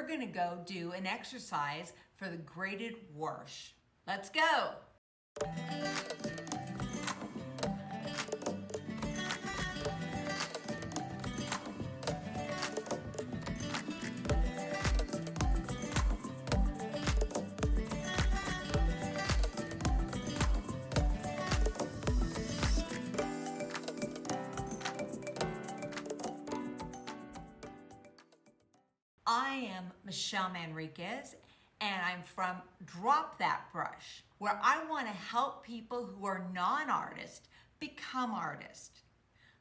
gonna go do an exercise for the graded wash. Let's go. I am Michelle Manriquez, and I'm from Drop That Brush, where I want to help people who are non-artists become artists.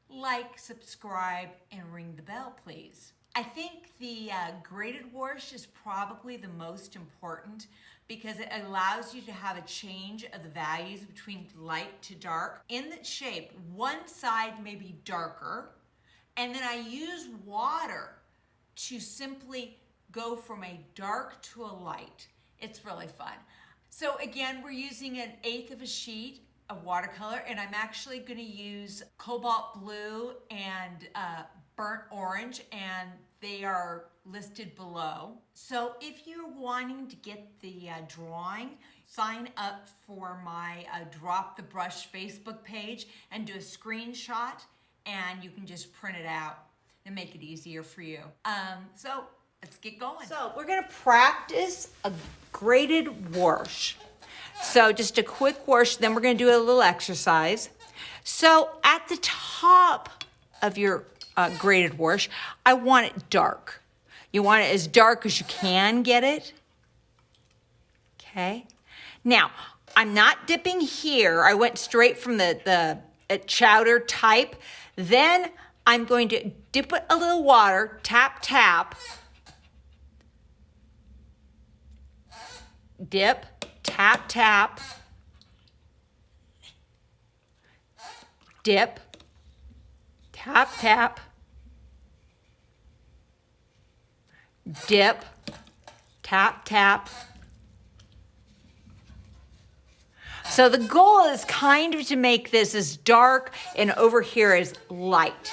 Like, subscribe, and ring the bell, please. I think the graded wash is probably the most important because it allows you to have a change of the values between light to dark. In the shape, one side may be darker, and then I use water to simply go from a dark to a light. It's really fun. So again, we're using 1/8 of a sheet of watercolor, and I'm actually gonna use Cobalt Blue and Burnt Orange, and they are listed below. So if you're wanting to get the drawing, sign up for my Drop the Brush Facebook page and do a screenshot, and you can just print it out and make it easier for you. So let's get going. So we're gonna practice a graded wash. So just a quick wash, then we're gonna do a little exercise. So at the top of your graded wash, I want it dark. You want it as dark as you can get it. Okay. Now, I'm not dipping here. I went straight from the chowder type. Then I'm going to dip it a little water, tap, tap. Dip, tap, tap. Dip, tap, tap. Dip, tap, tap. So the goal is kind of to make this as dark and over here as light.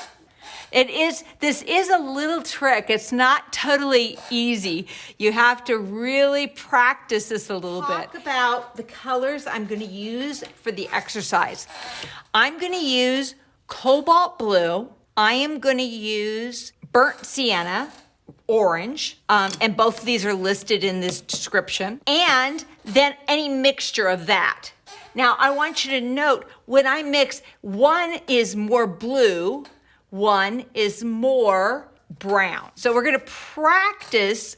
This is a little trick. It's not totally easy. You have to really practice this a little bit. Talk about the colors I'm gonna use for the exercise. I'm gonna use Cobalt Blue. I am gonna use Burnt Sienna, Orange, and both of these are listed in this description. And then any mixture of that. Now, I want you to note, when I mix, one is more blue, one is more brown. So we're gonna practice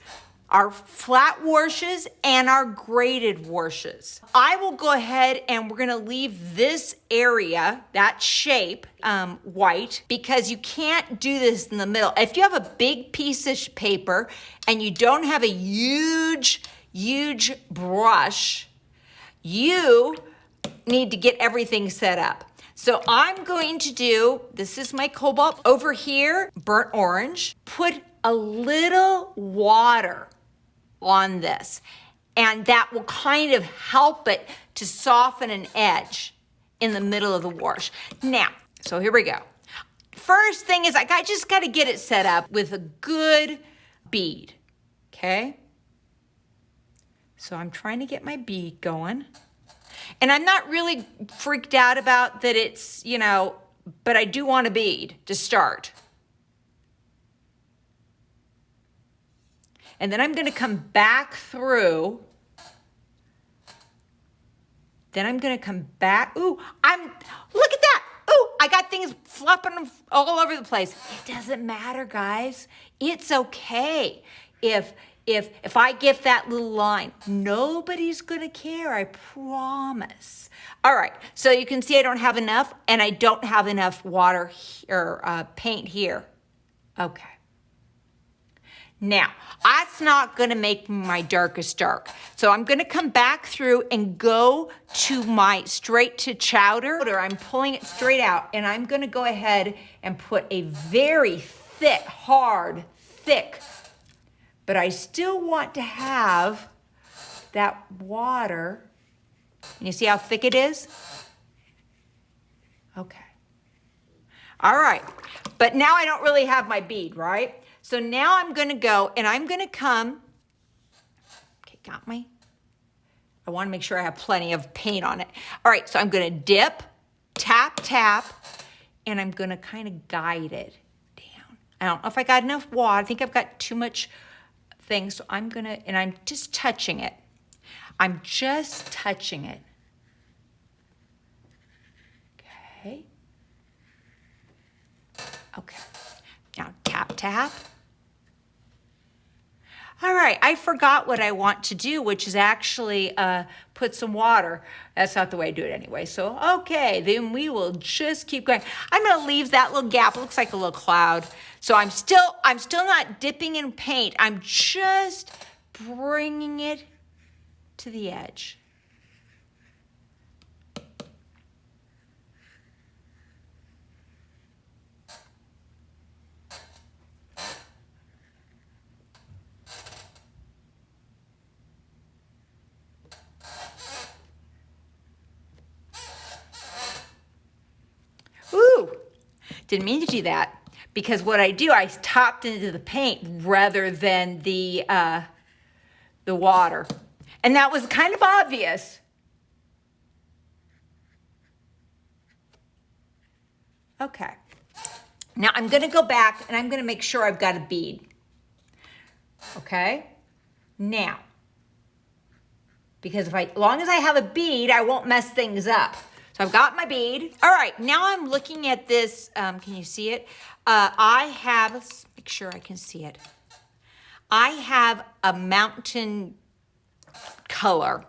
our flat washes and our graded washes. I will go ahead and we're gonna leave this area, that shape, white, because you can't do this in the middle. If you have a big piece of paper and you don't have a huge brush, you need to get everything set up. So I'm going to do, this is my Cobalt, over here, Burnt Orange, put a little water on this, and that will kind of help it to soften an edge in the middle of the wash. Now, so here we go. First thing is I just gotta get it set up with a good bead, okay? So I'm trying to get my bead going. And I'm not really freaked out about that it's, but I do want a bead to start. And then I'm gonna come back through. Then I'm gonna come back. Ooh, look at that. Ooh, I got things flopping all over the place. It doesn't matter, guys. It's okay if I get that little line. Nobody's gonna care, I promise. All right, so you can see I don't have enough, and I don't have enough water or paint here. Okay. Now, that's not gonna make my darkest dark. So I'm gonna come back through and go to my straight to chowder. I'm pulling it straight out, and I'm gonna go ahead and put a very thick, hard, thick, but I still want to have that water. You see how thick it is? Okay. All right, but now I don't really have my bead, right? So now I'm gonna go and I'm gonna come Got me? I want to make sure I have plenty of paint on it. All right, so I'm going to dip, tap, tap, and I'm going to kind of guide it down. I don't know if I got enough water. I think I've got too much thing, so I'm going to, and I'm just touching it. I'm just touching it. Okay. Okay. Now tap, tap. All right, I forgot what I want to do, which is actually put some water. That's not the way I do it anyway. So, okay, then we will just keep going. I'm gonna leave that little gap. It looks like a little cloud. So I'm still not dipping in paint. I'm just bringing it to the edge. Ooh, didn't mean to do that, because what I do, I topped into the paint rather than the water. And that was kind of obvious. Okay. Now I'm gonna go back and I'm gonna make sure I've got a bead. Okay? Now, because as long as I have a bead, I won't mess things up. So I've got my bead. All right, now I'm looking at this. Can you see it? Let's make sure I can see it. I have a mountain color.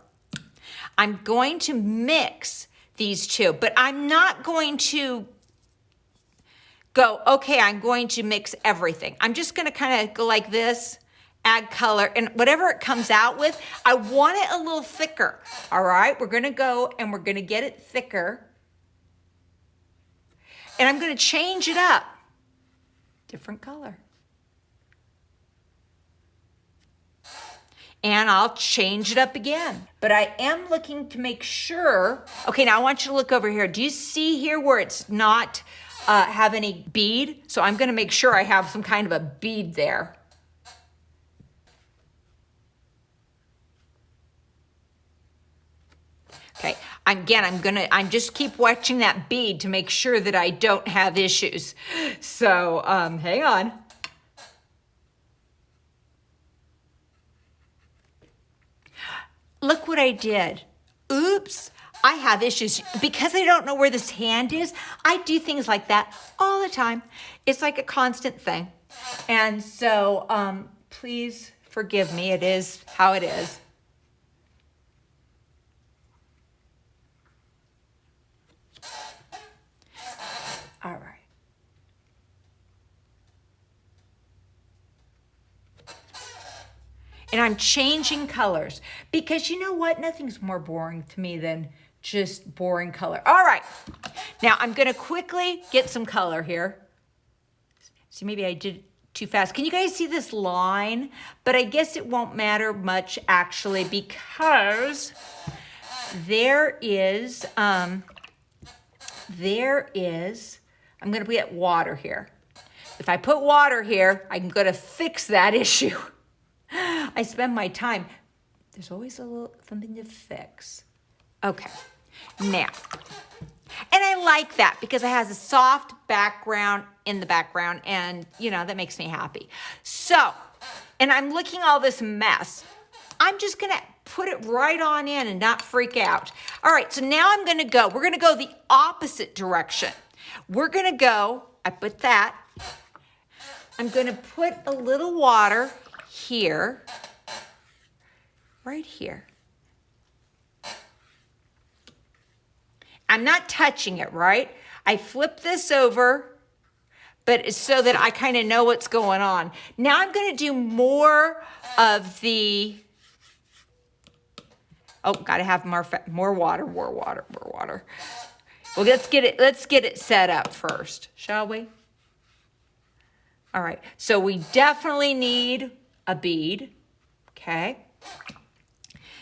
I'm going to mix these two, but I'm not going to go, okay, I'm going to mix everything. I'm just gonna kind of go like this, add color, and whatever it comes out with, I want it a little thicker. All right, we're gonna go and we're gonna get it thicker. And I'm gonna change it up. Different color. And I'll change it up again. But I am looking to make sure, okay, now I want you to look over here. Do you see here where it's not have any bead? So I'm gonna make sure I have some kind of a bead there. Okay, I'm just keep watching that bead to make sure that I don't have issues. So, hang on. Look what I did. Oops, I have issues. Because I don't know where this hand is, I do things like that all the time. It's like a constant thing. And so, please forgive me. It is how it is. All right. And I'm changing colors because you know what? Nothing's more boring to me than just boring color. All right. Now I'm going to quickly get some color here. See, maybe I did too fast. Can you guys see this line? But I guess it won't matter much actually because there is, I'm going to put water here. If I put water here, I'm going to fix that issue. I spend my time. There's always a little something to fix. Okay, now, and I like that because it has a soft background in the background and, you know, that makes me happy. So, and I'm looking all this mess. I'm just going to put it right on in and not freak out. All right, so now we're going to go the opposite direction. We're going to go, I put that. I'm going to put a little water here, right here. I'm not touching it, right? I flip this over, but it's so that I kind of know what's going on. Now I'm going to do more of the, oh, got to have more water. Well, let's get it set up first, shall we? All right, so we definitely need a bead, okay?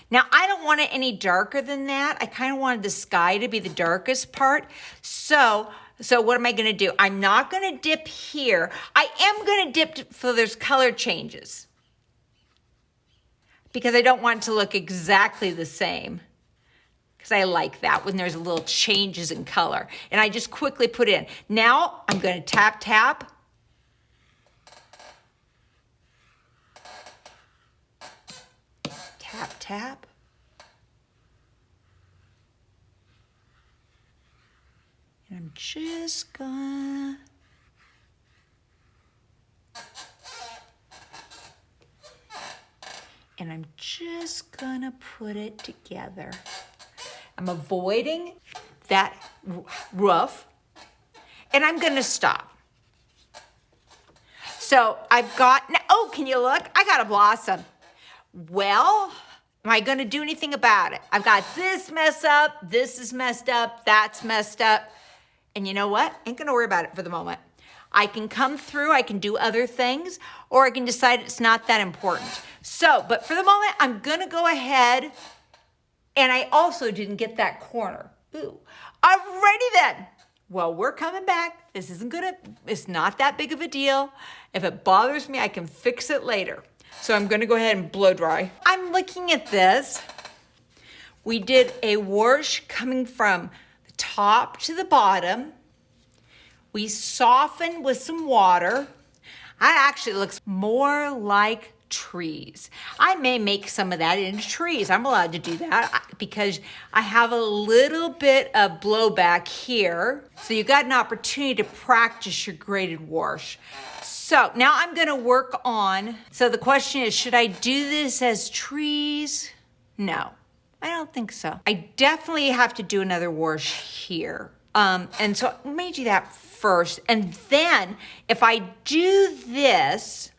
Now, I don't want it any darker than that. I kind of wanted the sky to be the darkest part. So what am I gonna do? I'm not gonna dip here. I am gonna dip so there's color changes. because I don't want it to look exactly the same. Because I like that when there's a little changes in color. And I just quickly put in. Now I'm going to tap, tap. Tap, tap. And I'm just gonna put it together. I'm avoiding that roof, and I'm gonna stop. So I've got, oh, can you look? I got a blossom. Well, am I gonna do anything about it? I've got this mess up, this is messed up, that's messed up. And you know what? Ain't gonna worry about it for the moment. I can come through, I can do other things, or I can decide it's not that important. So, but for the moment, I'm gonna go ahead, and I also didn't get that corner. Ooh, alrighty then. Well, we're coming back. This isn't it's not that big of a deal. If it bothers me, I can fix it later. So I'm gonna go ahead and blow dry. I'm looking at this. We did a wash coming from the top to the bottom. We softened with some water. That actually looks more like trees. I may make some of that into trees. I'm allowed to do that because I have a little bit of blowback here. So you got an opportunity to practice your graded wash. So now I'm gonna work on, so the question is, should I do this as trees? No, I don't think so. I definitely have to do another wash here. And so let me do that first. And then if I do this,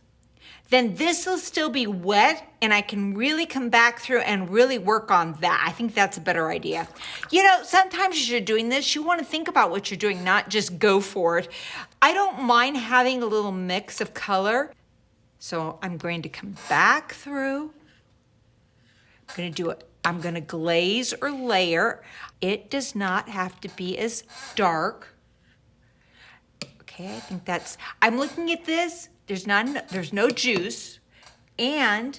then this will still be wet and I can really come back through and really work on that. I think that's a better idea. You know, sometimes as you're doing this, you want to think about what you're doing, not just go for it. I don't mind having a little mix of color. So I'm going to come back through. I'm going to do it. I'm going to glaze or layer. It does not have to be as dark. Okay, I think that's, I'm looking at this. There's no juice, and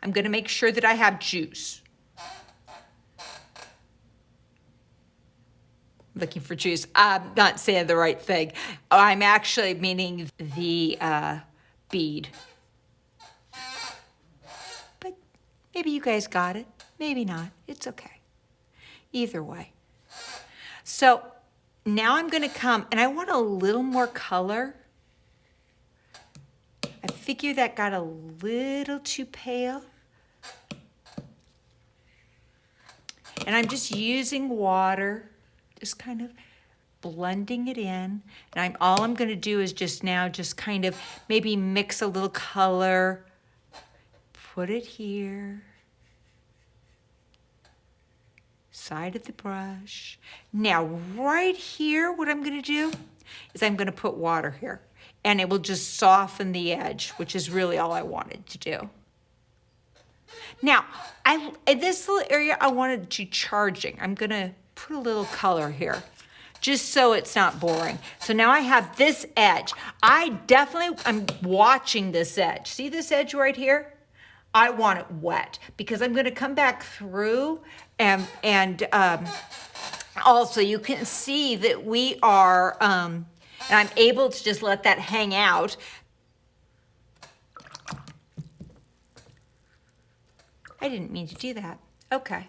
I'm gonna make sure that I have juice. Looking for juice. I'm not saying the right thing. I'm actually meaning the bead. But maybe you guys got it, maybe not. It's okay. Either way. So now I'm gonna come, and I want a little more color. I figure that got a little too pale. And I'm just using water, just kind of blending it in. And all I'm gonna do is just kind of maybe mix a little color, put it here, side of the brush. Now, right here, what I'm gonna do is I'm gonna put water here. And it will just soften the edge, which is really all I wanted to do. Now, in this little area, I wanted to charging. I'm gonna put a little color here, just so it's not boring. So now I have this edge. I'm watching this edge. See this edge right here? I want it wet because I'm gonna come back through and also you can see that we are, and I'm able to just let that hang out. I didn't mean to do that. Okay.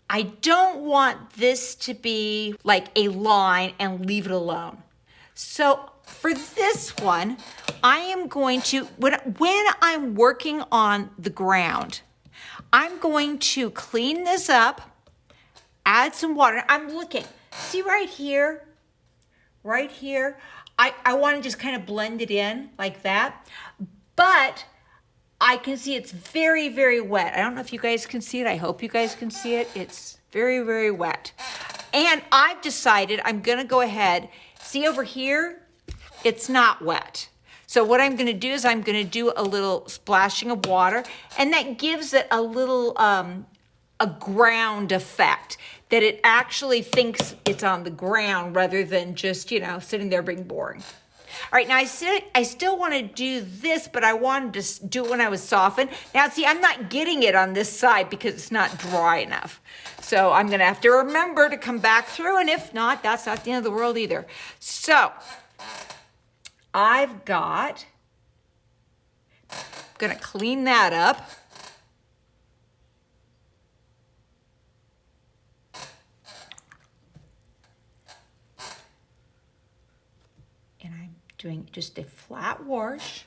I don't want this to be like a line and leave it alone. So for this one, I am going to, when I'm working on the ground, I'm going to clean this up, add some water. I'm looking, see right here, I want to just kind of blend it in like that, but I can see it's very, very wet. I don't know if you guys can see it. I hope you guys can see it. It's very, very wet. And I've decided I'm going to go ahead, see over here, it's not wet. So what I'm going to do is I'm going to do a little splashing of water, and that gives it a little a ground effect, that it actually thinks it's on the ground rather than just, you know, sitting there being boring. All right, now I still want to do this, but I wanted to do it when I was softened. Now see, I'm not getting it on this side because it's not dry enough. So I'm gonna have to remember to come back through, and if not, that's not the end of the world either. So I've got, gonna clean that up. And I'm doing just a flat wash,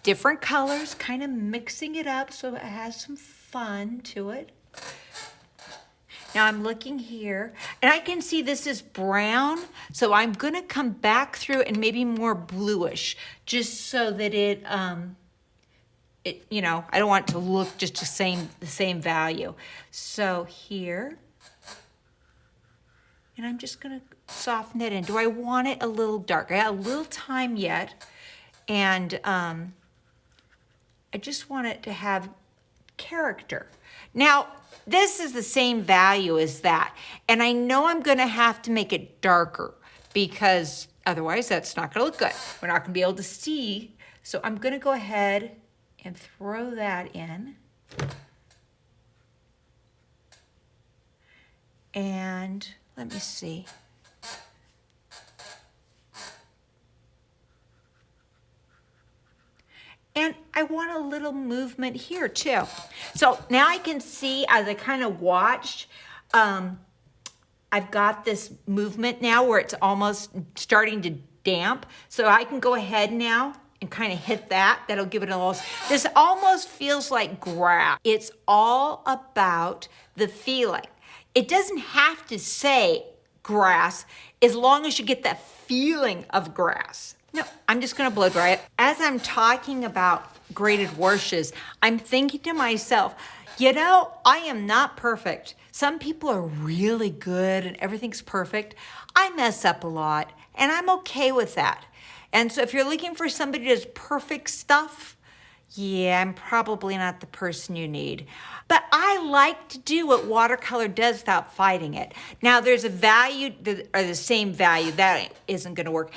different colors, kind of mixing it up so it has some fun to it. Now I'm looking here, and I can see this is brown, so I'm gonna come back through and maybe more bluish, just so that it, you know, I don't want it to look just the same value. So here, and I'm just gonna soften it in. Do I want it a little dark? I got a little time yet, and I just want it to have character. Now, this is the same value as that, and I know I'm gonna have to make it darker because otherwise that's not gonna look good. We're not gonna be able to see, so I'm gonna go ahead and throw that in. And let me see. And I want a little movement here too. So now I can see as I kind of watched, I've got this movement now where it's almost starting to damp. So I can go ahead now and kind of hit that. That'll give it a little, this almost feels like grass. It's all about the feeling. It doesn't have to say grass as long as you get that feeling of grass. No, I'm just gonna blow dry it. As I'm talking about graded washes, I'm thinking to myself, you know, I am not perfect. Some people are really good and everything's perfect. I mess up a lot and I'm okay with that. And so if you're looking for somebody who does perfect stuff, yeah, I'm probably not the person you need. But I like to do what watercolor does without fighting it. Now there's a value, or the same value, that isn't gonna work.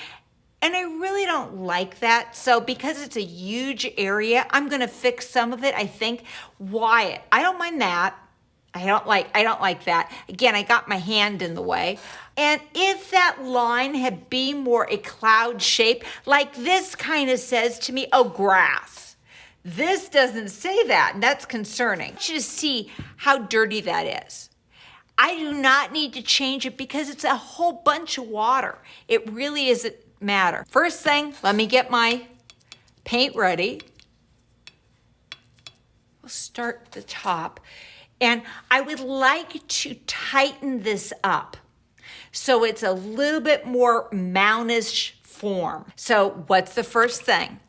And I really don't like that. So because it's a huge area, I'm gonna fix some of it, I think. Why? I don't mind that. I don't like that. Again, I got my hand in the way. And if that line had been more a cloud shape, like this kind of says to me, oh, grass. This doesn't say that, and that's concerning. Just see how dirty that is. I do not need to change it because it's a whole bunch of water. It really isn't matter. First thing, let me get my paint ready. We'll start at the top. And I would like to tighten this up so it's a little bit more mountish form. So what's the first thing?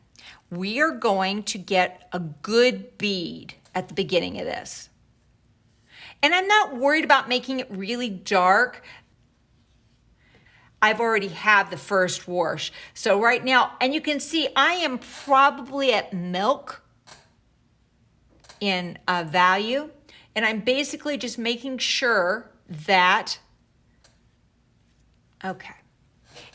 We are going to get a good bead at the beginning of this. And I'm not worried about making it really dark. I've already had the first wash. So right now, and you can see I am probably at milk in value. And I'm basically just making sure that, okay.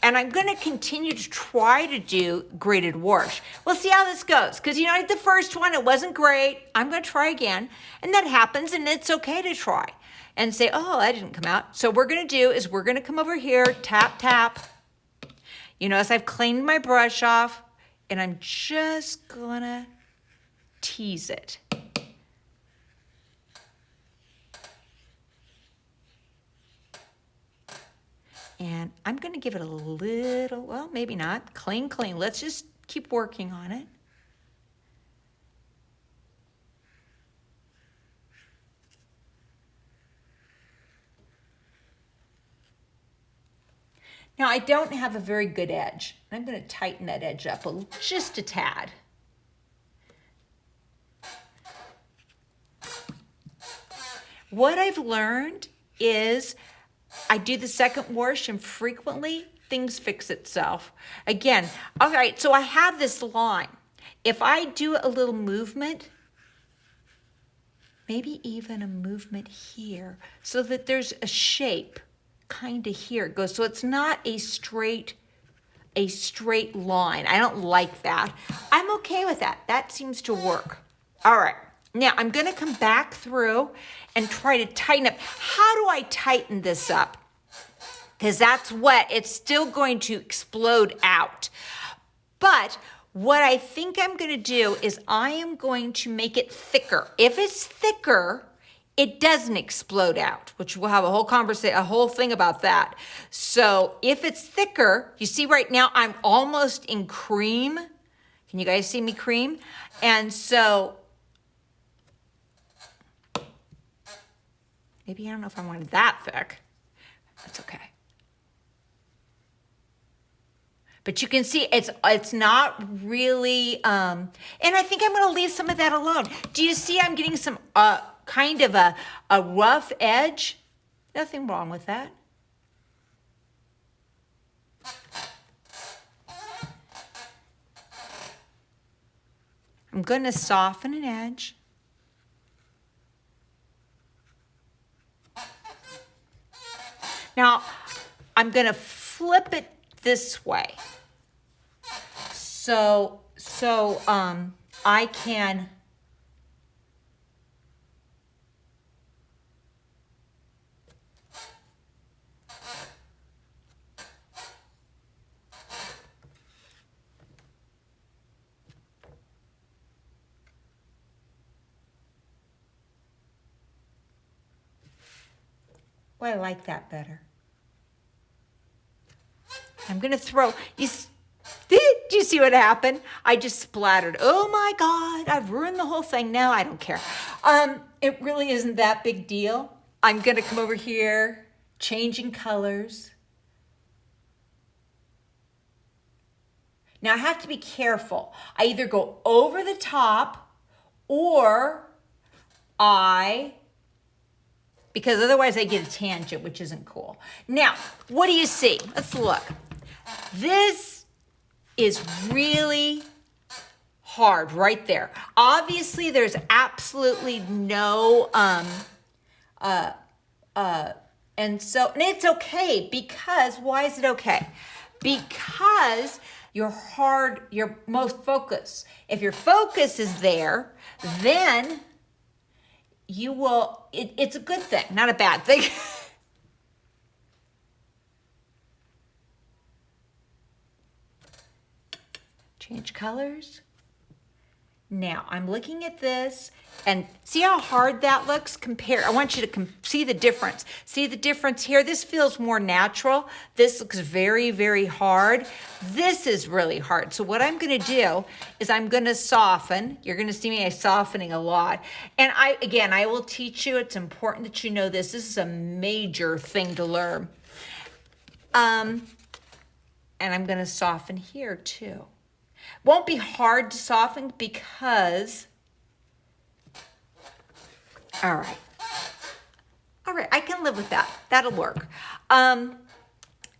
And I'm gonna continue to try to do graded wash. We'll see how this goes. Because you know, the first one, it wasn't great. I'm gonna try again. And that happens, and it's okay to try. And say, oh, that didn't come out. So what we're gonna do is we're gonna come over here, tap, tap. You notice I've cleaned my brush off, and I'm just gonna tease it. And I'm gonna give it a little, well, maybe not, clean, clean. Let's just keep working on it. Now I don't have a very good edge. I'm gonna tighten that edge up just a tad. What I've learned is I do the second wash and frequently things fix itself. Again, all right, so I have this line. If I do a little movement, maybe even a movement here, so that there's a shape kind of here it goes. So it's not a straight a straight line. I don't like that. I'm okay with that. That seems to work. All right, now I'm gonna come back through and try to tighten up. How do I tighten this up? Because that's wet, it's still going to explode out. But what I think I'm gonna do is I am going to make it thicker. If it's thicker, it doesn't explode out, which we'll have a whole conversation, a whole thing about that. So if it's thicker, you see right now I'm almost in cream. Can you guys see me cream? And so, maybe I don't know if I wanted that thick. That's okay. But you can see it's not really, and I think I'm gonna leave some of that alone. Do you see I'm getting some kind of a rough edge? Nothing wrong with that. I'm gonna soften an edge. Now, I'm gonna flip it this way. So I can I like that better. I'm gonna throw, did you see what happened? I just splattered. Oh my God, I've ruined the whole thing. No, I don't care. It really isn't that big deal. I'm gonna come over here, changing colors. Now I have to be careful. I either go over the top or because otherwise I get a tangent, which isn't cool. Now, what do you see? Let's look. This is really hard right there. Obviously, there's absolutely no, and it's okay because, why is it okay? Because you're most focused. If your focus is there, then you will, it's a good thing, not a bad thing. Change colors. Now I'm looking at this and see how hard that looks? I want you to see the difference. See the difference here? This feels more natural. This looks very, very hard. This is really hard. So what I'm gonna do is I'm gonna soften. You're gonna see me softening a lot. And I will teach you, it's important that you know this. This is a major thing to learn. And I'm gonna soften here too. Won't be hard to soften because, all right, I can live with that. That'll work.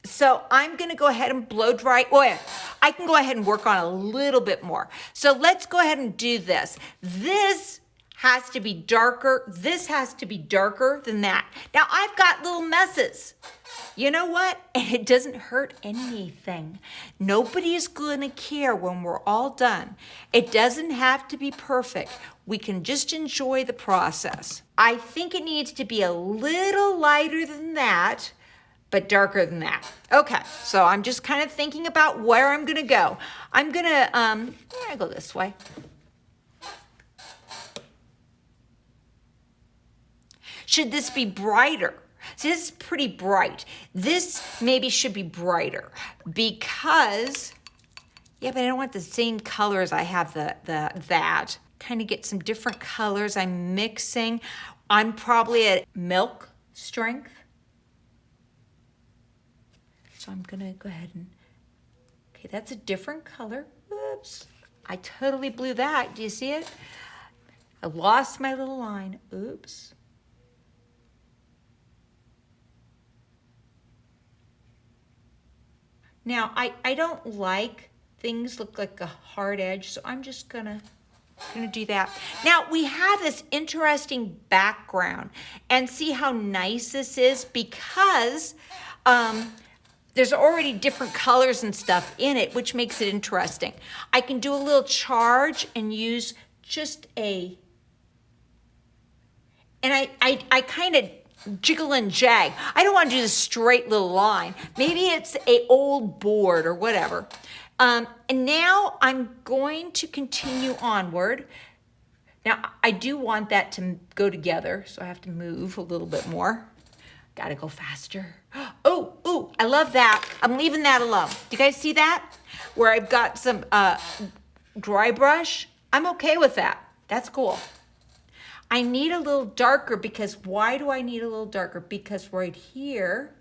So I'm gonna go ahead and blow dry. Oh yeah, I can go ahead and work on a little bit more. So let's go ahead and do this. This has to be darker. This has to be darker than that. Now I've got little messes. You know what? It doesn't hurt anything. Nobody's gonna care when we're all done. It doesn't have to be perfect. We can just enjoy the process. I think it needs to be a little lighter than that, but darker than that. Okay, so I'm just kind of thinking about where I'm gonna go. I'm gonna go this way. Should this be brighter? See, this is pretty bright. This maybe should be brighter because, yeah, but I don't want the same color as I have that. Kind of get some different colors. I'm mixing. I'm probably at milk strength. So I'm gonna go ahead and, okay, that's a different color. Oops, I totally blew that. Do you see it? I lost my little line. Oops. Now, I don't like things look like a hard edge, so I'm just gonna do that. Now, we have this interesting background, and see how nice this is because there's already different colors and stuff in it, which makes it interesting. I can do a little charge and use just and I kind of jiggle and jag. I don't want to do the straight little line. Maybe it's a old board or whatever. And now I'm going to continue onward. Now I do want that to go together, so I have to move a little bit more. Gotta go faster. Oh, I love that. I'm leaving that alone. Do you guys see that? Where I've got some dry brush. I'm okay with that. That's cool. I need a little darker because why do I need a little darker? Because right here,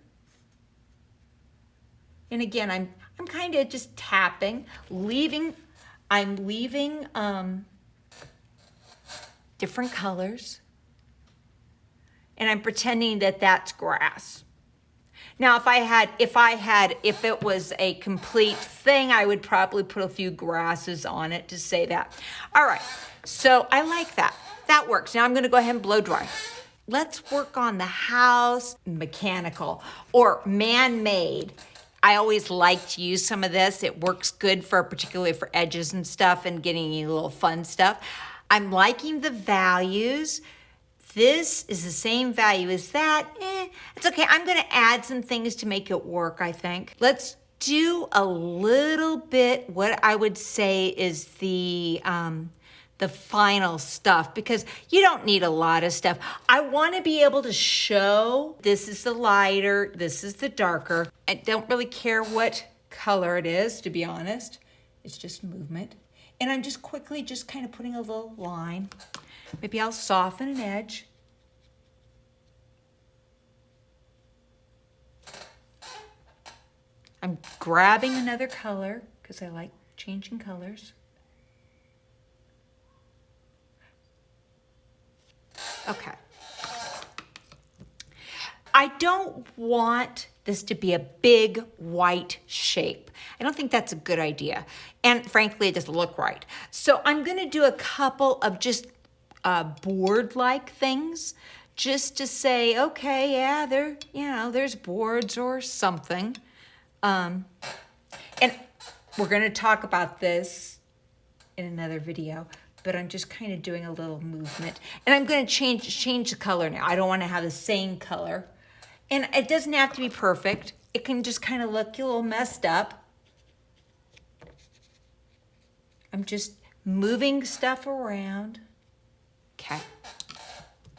and again, I'm kind of just tapping, I'm leaving different colors, and I'm pretending that that's grass. Now, if it was a complete thing, I would probably put a few grasses on it to say that. All right, so I like that. That works. Now I'm gonna go ahead and blow dry. Let's work on the house, mechanical or man-made. I always like to use some of this. It works good for, particularly for edges and stuff and getting you a little fun stuff. I'm liking the values. This is the same value as that. It's okay. I'm gonna add some things to make it work, I think. Let's do a little bit, what I would say is the final stuff, because you don't need a lot of stuff. I want to be able to show this is the lighter, this is the darker. I don't really care what color it is, to be honest. It's just movement. And I'm just quickly just kind of putting a little line. Maybe I'll soften an edge. I'm grabbing another color because I like changing colors. Okay. I don't want this to be a big white shape. I don't think that's a good idea. And frankly, it doesn't look right. So I'm gonna do a couple of just board-like things just to say, okay, yeah, there's boards or something. And we're gonna talk about this in another video, but I'm just kind of doing a little movement. And I'm gonna change the color now. I don't wanna have the same color. And it doesn't have to be perfect. It can just kind of look a little messed up. I'm just moving stuff around. Okay.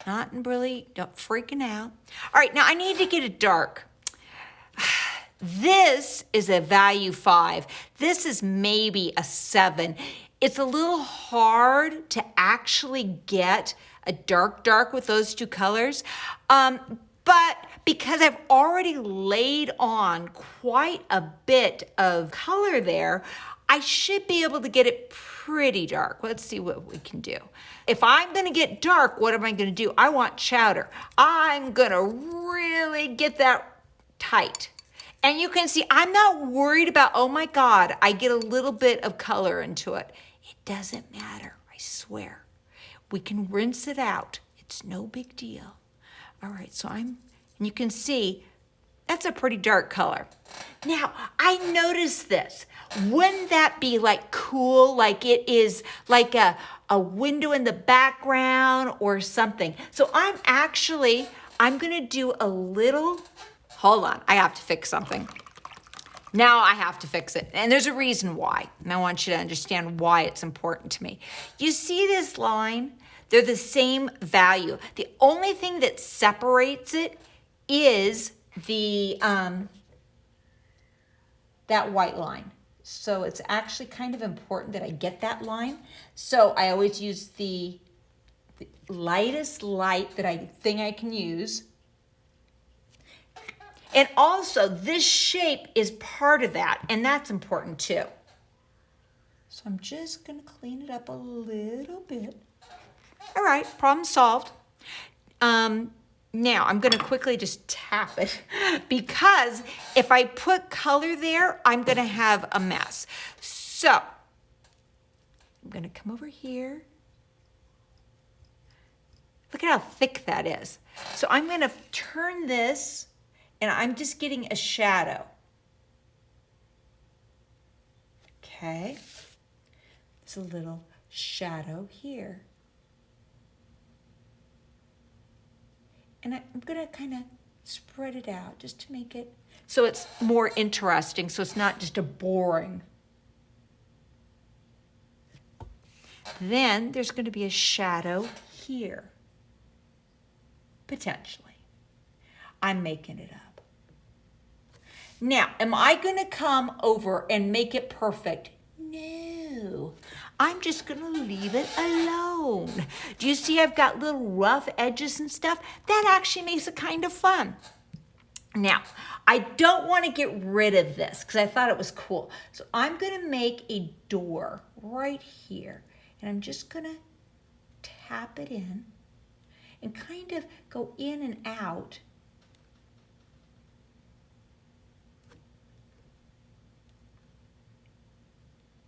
Not really, don't freaking out. All right, now I need to get it dark. This is a value 5. This is maybe a 7. It's a little hard to actually get a dark with those two colors. But because I've already laid on quite a bit of color there, I should be able to get it pretty dark. Let's see what we can do. If I'm gonna get dark, what am I gonna do? I want chowder. I'm gonna really get that tight. And you can see, I'm not worried about, oh my God, I get a little bit of color into it. It doesn't matter, I swear. We can rinse it out. It's no big deal. All right, so and you can see, that's a pretty dark color. Now, I noticed this. Wouldn't that be like cool, like it is like a window in the background or something? So I'm gonna do a little, hold on, I have to fix something. Now I have to fix it, and there's a reason why, and I want you to understand why it's important to me. You see this line? They're the same value. The only thing that separates it is the that white line. So it's actually kind of important that I get that line. So I always use the lightest light that I can use. And also this shape is part of that, and that's important too. So I'm just gonna clean it up a little bit. All right, problem solved. Now I'm gonna quickly just tap it because if I put color there, I'm gonna have a mess. So I'm gonna come over here. Look at how thick that is. So I'm gonna turn this and I'm just getting a shadow. Okay, there's a little shadow here. And I'm gonna kind of spread it out just to make it so it's more interesting, so it's not just a boring. Then there's going to be a shadow here, potentially. I'm making it up. Now, am I going to come over and make it perfect? No. I'm just going to leave it alone. Do you see I've got little rough edges and stuff? That actually makes it kind of fun. Now, I don't want to get rid of this because I thought it was cool. So I'm going to make a door right here. And I'm just going to tap it in and kind of go in and out.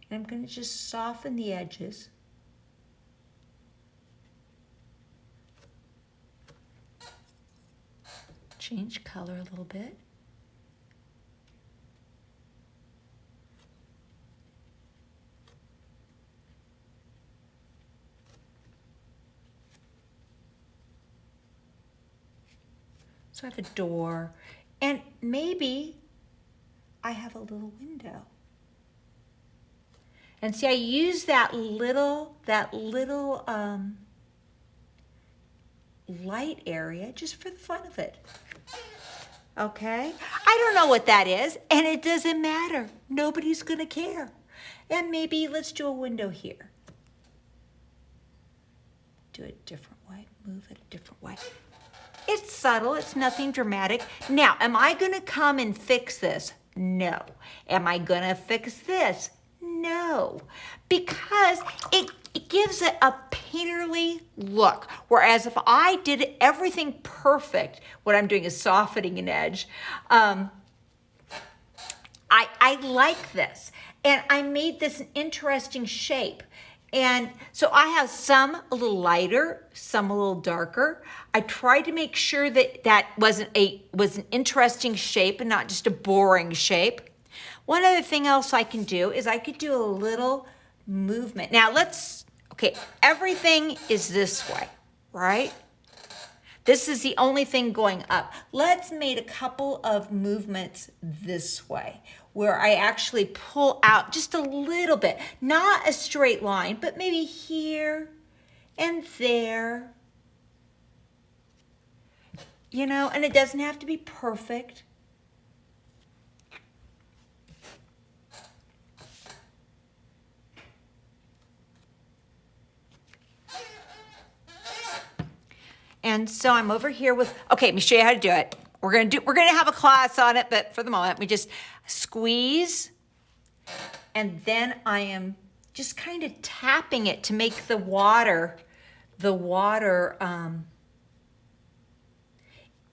And I'm going to just soften the edges. Change color a little bit. So I have a door, and maybe I have a little window. And see, I use that little light area just for the fun of it. Okay? I don't know what that is, and it doesn't matter. Nobody's gonna care. And maybe let's do a window here. Do it a different way, move it a different way. It's subtle, it's nothing dramatic. Now, am I gonna come and fix this? No. Am I gonna fix this? No. Because it gives it a painterly look. Whereas if I did everything perfect, what I'm doing is softening an edge. I like this. And I made this an interesting shape. And so I have some a little lighter, some a little darker. I tried to make sure that that was an interesting shape and not just a boring shape. One other thing else I can do is I could do a little movement. Now okay, everything is this way, right? This is the only thing going up. Let's make a couple of movements this way, where I actually pull out just a little bit, not a straight line, but maybe here and there. You know, and it doesn't have to be perfect. And so I'm over here with, okay, let me show you how to do it. We're gonna have a class on it, but for the moment, we just squeeze, and then I am just kind of tapping it to make the water,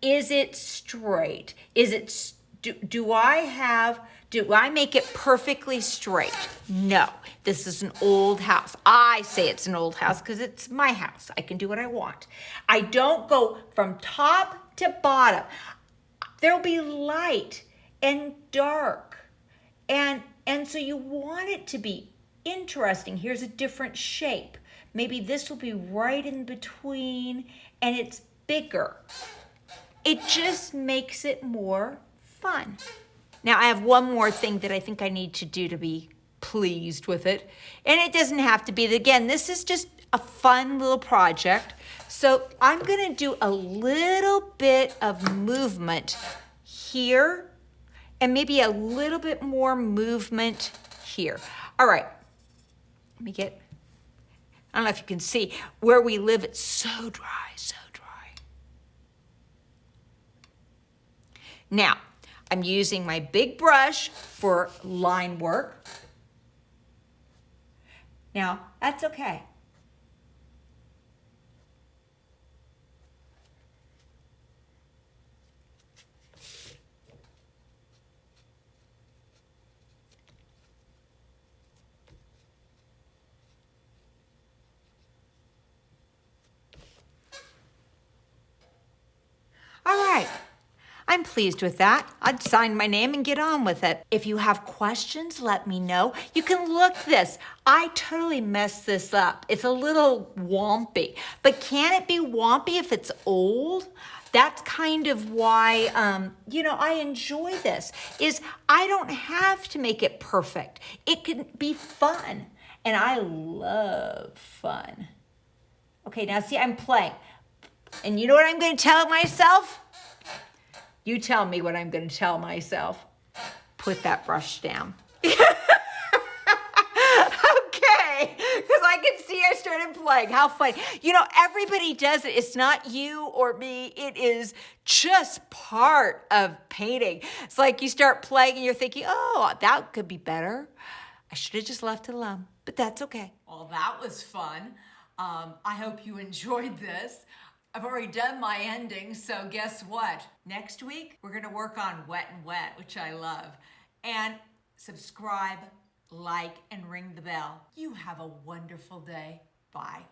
is it straight? Is it, do I make it perfectly straight? No, this is an old house. I say it's an old house because it's my house. I can do what I want. I don't go from top to bottom. There'll be light and dark. And so you want it to be interesting. Here's a different shape. Maybe this will be right in between and it's bigger. It just makes it more fun. Now I have one more thing that I think I need to do to be pleased with it. And it doesn't have to be, again, this is just a fun little project. So I'm gonna do a little bit of movement here and maybe a little bit more movement here. All right, let me get, I don't know if you can see, where we live, it's so dry, so dry. Now, I'm using my big brush for line work. Now, that's okay. All right, I'm pleased with that. I'd sign my name and get on with it. If you have questions, let me know. You can look this. I totally messed this up. It's a little wompy, but can it be wompy if it's old? That's kind of why, I enjoy this, is I don't have to make it perfect. It can be fun, and I love fun. Okay, now see, I'm playing. And you know what I'm going to tell myself? You tell me what I'm going to tell myself. Put that brush down. Okay, because I can see I started playing. How funny. Everybody does it. It's not you or me. It is just part of painting. It's like you start playing and you're thinking, oh, that could be better. I should have just left it alone, but that's okay. Well, that was fun. I hope you enjoyed this. I've already done my ending, so guess what? Next week, we're gonna work on Wet and Wet, which I love. And subscribe, like, and ring the bell. You have a wonderful day. Bye.